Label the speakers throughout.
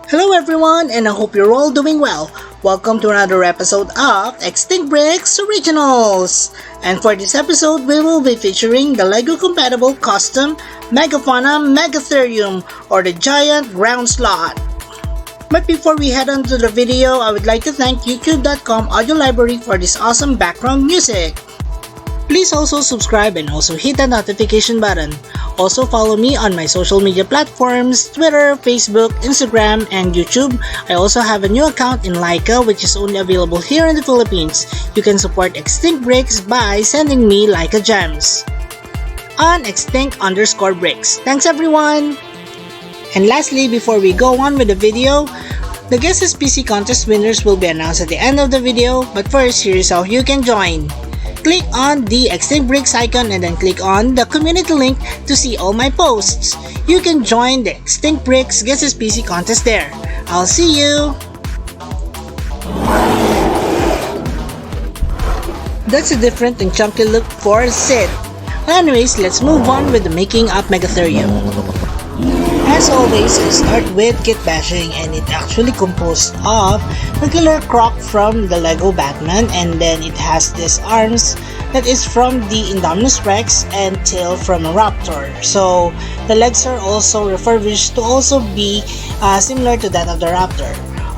Speaker 1: Hello everyone, and I hope you're all doing well. Welcome to another episode of Extinct Bricks Originals. And for this episode, we will be featuring the LEGO compatible custom Megafauna Megatherium, or the giant ground slot. But before we head on to the video, I would like to thank youtube.com audio library for this awesome background music. Please also subscribe and also hit the notification button. Also follow me on my social media platforms, Twitter, Facebook, Instagram, and YouTube. I also have a new account in Laika which is only available here in the Philippines. You can support Extinct Bricks by sending me Laika gems on extinct_bricks. Thanks everyone! And lastly, before we go on with the video, the Guess His PC contest winners will be announced at the end of the video, but first, here is how you can join. Click on the Extinct Bricks icon and then click on the community link to see all my posts. You can join the Extinct Bricks Guess His PC contest there. I'll see you! That's a different and chunky look for Sid. Anyways, let's move on with the making of Megatherium. As always, I start with kit bashing, and it actually composed of the Killer Croc from the Lego Batman, and then it has this arms that is from the Indominus Rex and tail from a raptor. So the legs are also refurbished to also be similar to that of the raptor.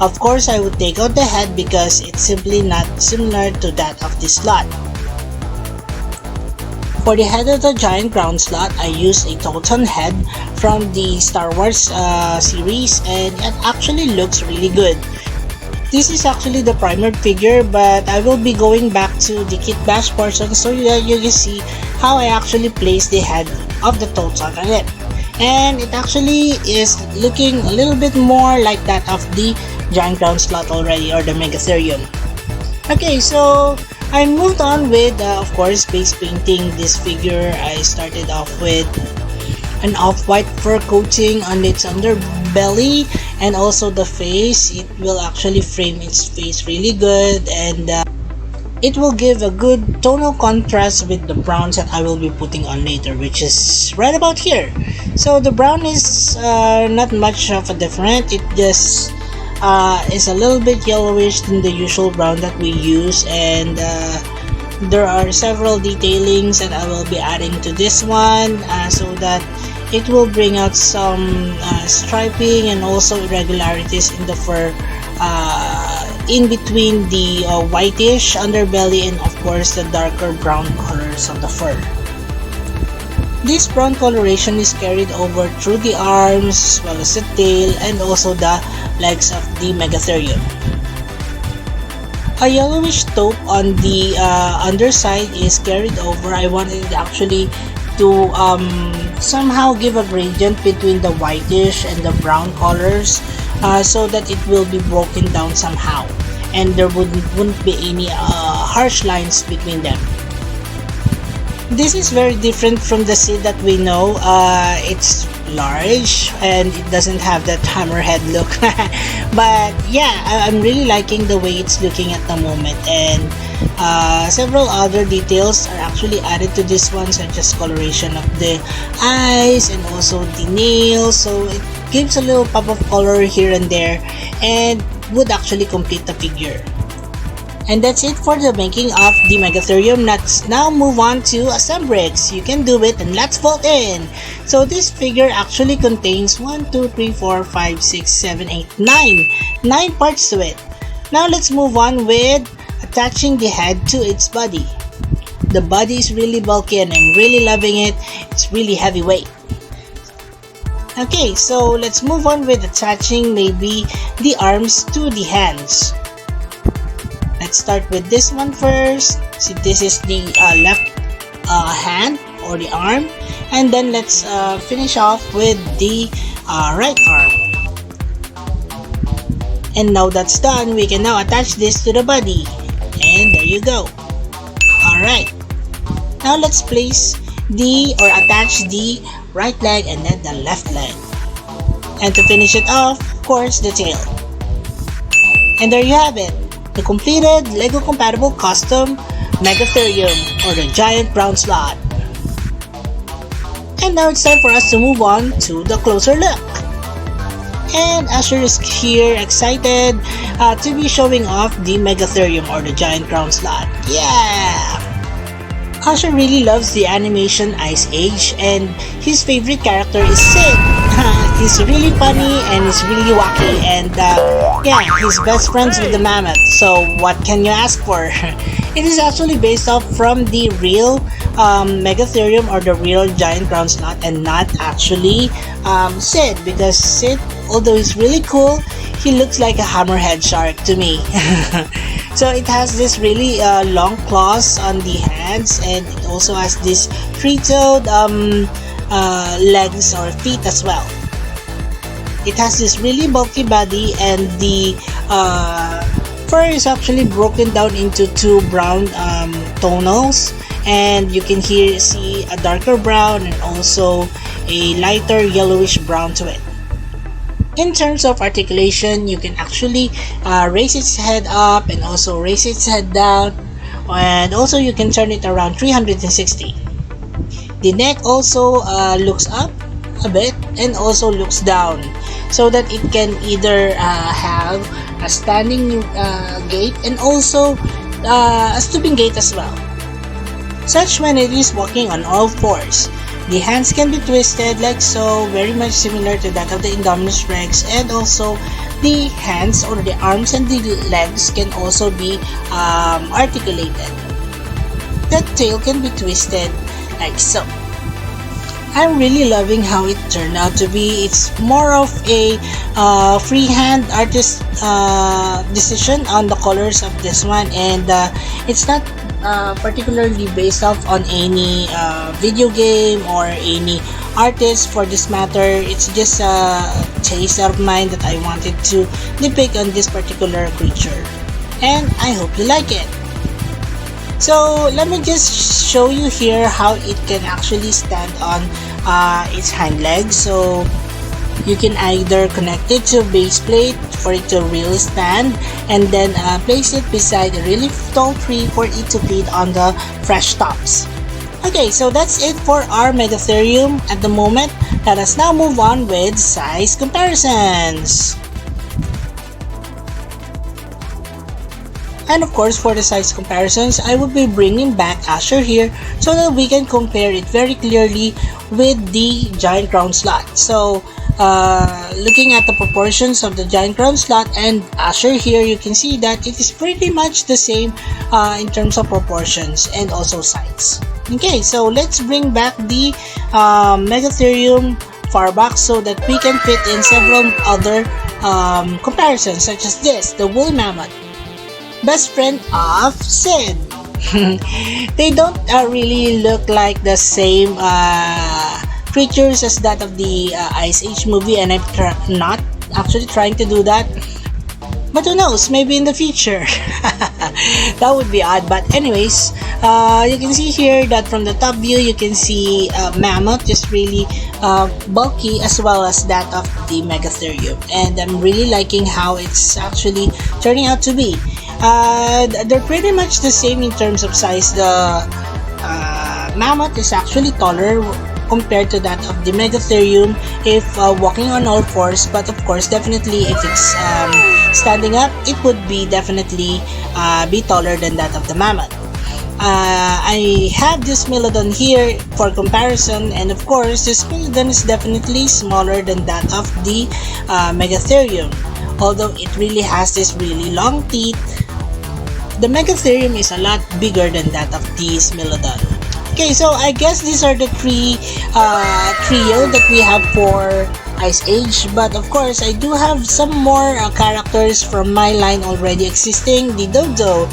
Speaker 1: Of course, I would take out the head because it's simply not similar to that of this slot. For the head of the giant ground slot, I used a Toton head from the Star Wars series, and it actually looks really good. This is actually the primer figure, but I will be going back to the kit bash portion so that you can see how I actually placed the head of the Toton on it. And it actually is looking a little bit more like that of the giant ground slot already, or the Megatherium. Okay, so I moved on with, of course, base painting this figure. I started off with an off-white fur coating on its underbelly and also the face. It will actually frame its face really good, and it will give a good tonal contrast with the browns that I will be putting on later, which is right about here. So the brown is not much of a different. It just is a little bit yellowish than the usual brown that we use, and there are several detailings that I will be adding to this one so that it will bring out some striping and also irregularities in the fur in between the whitish underbelly and of course the darker brown colors of the fur. This brown coloration is carried over through the arms as well as the tail and also the legs of the Megatherium. A yellowish taupe on the underside is carried over. I wanted actually to somehow give a gradient between the whitish and the brown colors so that it will be broken down somehow and there wouldn't be any harsh lines between them. This is very different from the Sid that we know. It's large and it doesn't have that hammerhead look. But yeah, I'm really liking the way it's looking at the moment, and several other details are actually added to this one, such as coloration of the eyes and also the nails, so it gives a little pop of color here and there and would actually complete the figure. And that's it for the making of the Megatherium. Let's now move on to Assembrex. You can do it, and let's vote in. So this figure actually contains 1, 2, 3, 4, 5, 6, 7, 8, 9 parts to it. Now let's move on with attaching the head to its body. The body is really bulky and I'm really loving it. It's really heavyweight. Okay, so let's move on with attaching maybe the arms to the hands. Let's start with this one first. See, this is the left hand or the arm, and then let's finish off with the right arm. And now that's done, we can now attach this to the body, and there you go. Alright, now let's place attach the right leg and then the left leg, and to finish it off, of course, the tail. And there you have it, the completed LEGO compatible custom Megatherium, or the giant brown slot. And now it's time for us to move on to the closer look. And Asher is here, excited to be showing off the Megatherium or the giant ground slot. Yeah! Asher really loves the animation Ice Age, and his favorite character is Sid. He's really funny and he's really wacky, and yeah, he's best friends with the mammoth. So what can you ask for? It is actually based off from the real Megatherium or the real giant ground slot, and not actually Sid, because Sid, although he's really cool, he looks like a hammerhead shark to me. So it has this really long claws on the hands, and it also has this three-toed legs or feet as well. It has this really bulky body, and the fur is actually broken down into two brown tonals, and you can here see a darker brown and also a lighter yellowish brown to it. In terms of articulation, you can actually raise its head up and also raise its head down, and also you can turn it around 360. The neck also looks up a bit and also looks down, so that it can either have a standing gait and also a stooping gait as well, such when it is walking on all fours. The hands can be twisted like so, very much similar to that of the Indominus Rex, and also the hands or the arms and the legs can also be articulated. The tail can be twisted like so. I'm really loving how it turned out to be. It's more of a freehand artist decision on the colors of this one, and it's not particularly based off on any video game or any artist for this matter. It's just a taste of mine that I wanted to depict on this particular creature, and I hope you like it. So let me just show you here how it can actually stand on its hind legs. So you can either connect it to a base plate for it to really stand, and then place it beside a really tall tree for it to feed on the fresh tops. Okay, so that's it for our Megatherium at the moment. Let us now move on with size comparisons. And of course, for the size comparisons, I will be bringing back Asher here so that we can compare it very clearly with the giant ground slot. So looking at the proportions of the giant ground slot and Asher here, you can see that it is pretty much the same in terms of proportions and also size. Okay, so let's bring back the Megatherium far back so that we can fit in several other comparisons, such as this, the woolly mammoth, best friend of Sid. They don't really look like the same creatures as that of the Ice Age movie, and I'm not actually trying to do that, but who knows, maybe in the future. That would be odd, but anyways, you can see here that from the top view you can see Mammoth is really bulky as well as that of the Megatherium, and I'm really liking how it's actually turning out to be. They're pretty much the same in terms of size. The Mammoth is actually taller compared to that of the Megatherium if walking on all fours, but of course definitely if it's standing up, it would be definitely be taller than that of the Mammoth. I have this Smilodon here for comparison, and of course this Smilodon is definitely smaller than that of the Megatherium, although it really has this really long teeth. The Megatherium is a lot bigger than that of the Smilodon. Okay, so I guess these are the three trio that we have for Ice Age, but of course I do have some more characters from my line already existing. The Dodo,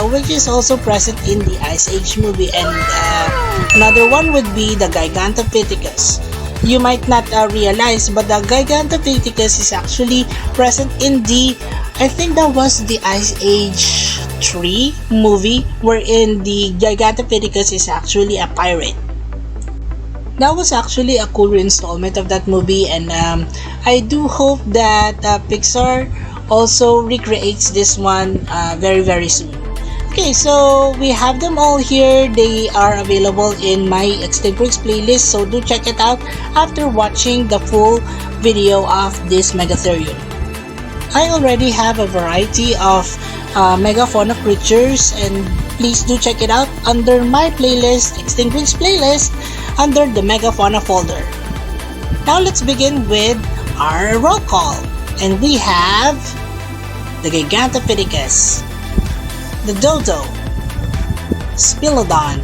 Speaker 1: which is also present in the Ice Age movie, and another one would be the Gigantopithecus. You might not realize, but the Gigantopithecus is actually present in the, I think that was the Ice Age 3 movie, wherein the Gigantopithecus is actually a pirate. That was actually a cool installment of that movie, and I do hope that Pixar also recreates this one very soon. Okay, so we have them all here. They are available in my Extinct playlist, so do check it out after watching the full video of this Megatherium. I already have a variety of megafauna creatures, and please do check it out under my playlist, Extinct playlist, under the megafauna folder. Now let's begin with our roll call, and we have the Gigantopithecus, the Dodo, Spilodon,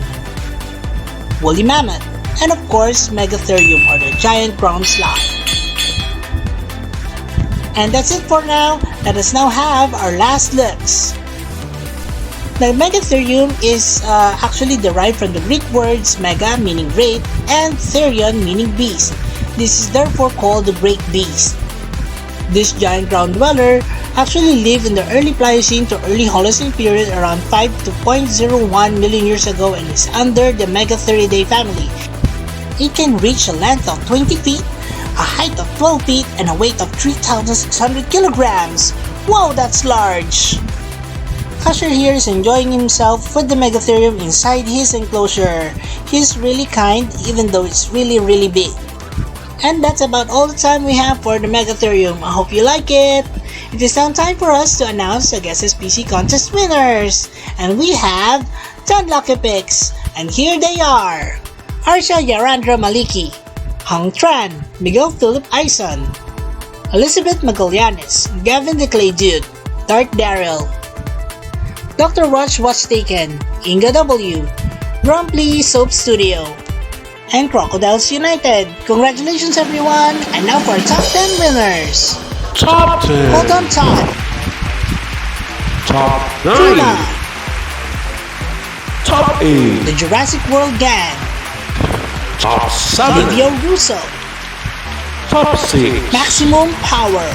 Speaker 1: Woolly Mammoth, and of course Megatherium, or the giant ground sloth. And that's it for now. Let us now have our last looks. The Megatherium is actually derived from the Greek words mega meaning great and therion meaning beast. This is therefore called the Great Beast. This giant ground dweller actually lived in the early Pliocene to early Holocene period around 5 to 0.01 million years ago and is under the Megatheridae family. It can reach a length of 20 feet, a height of 12 feet, and a weight of 3,600 kilograms. Wow, that's large! Asher here is enjoying himself with the Megatherium inside his enclosure. He's really kind even though it's really big. And that's about all the time we have for the Megatherium. I hope you like it. It is now time for us to announce the Guess SPC contest winners. And we have 10 lucky picks. And here they are: Arsha Yarandra Maliki, Hong Tran, Miguel Philip Ison, Elizabeth Magallanes, Gavin the Clay Dude, Dark Daryl, Dr. Watch What's Taken, Inga W, Grumpy Soap Studio, and Crocodiles United. Congratulations everyone! And now for our top 10 winners.
Speaker 2: Top 10.
Speaker 1: Hold on Todd,
Speaker 2: Top 9.
Speaker 1: Tuna,
Speaker 2: Top 8.
Speaker 1: The Jurassic World Gang,
Speaker 2: Top 7.
Speaker 1: Livio Russo,
Speaker 2: Top 6.
Speaker 1: Maximum Power,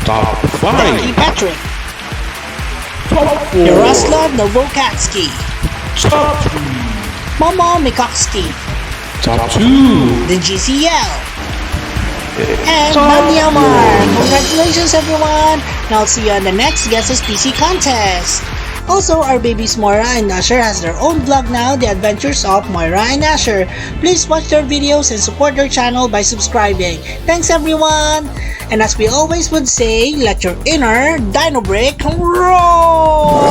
Speaker 2: Top
Speaker 1: Becky
Speaker 2: 5.
Speaker 1: Patrick,
Speaker 2: Top 4.
Speaker 1: Yaroslav Novokatsky,
Speaker 2: Top 3.
Speaker 1: Momo Mikoksky,
Speaker 2: Top 2.
Speaker 1: the GCL, and
Speaker 2: Top
Speaker 1: Manyamar.
Speaker 2: 1.
Speaker 1: Congratulations everyone! Now I'll see you on the next Guess SPC contest. Also, our babies Moira and Asher has their own vlog now, The Adventures of Moira and Asher. Please watch their videos and support their channel by subscribing. Thanks everyone! And as we always would say, let your inner dino break roar!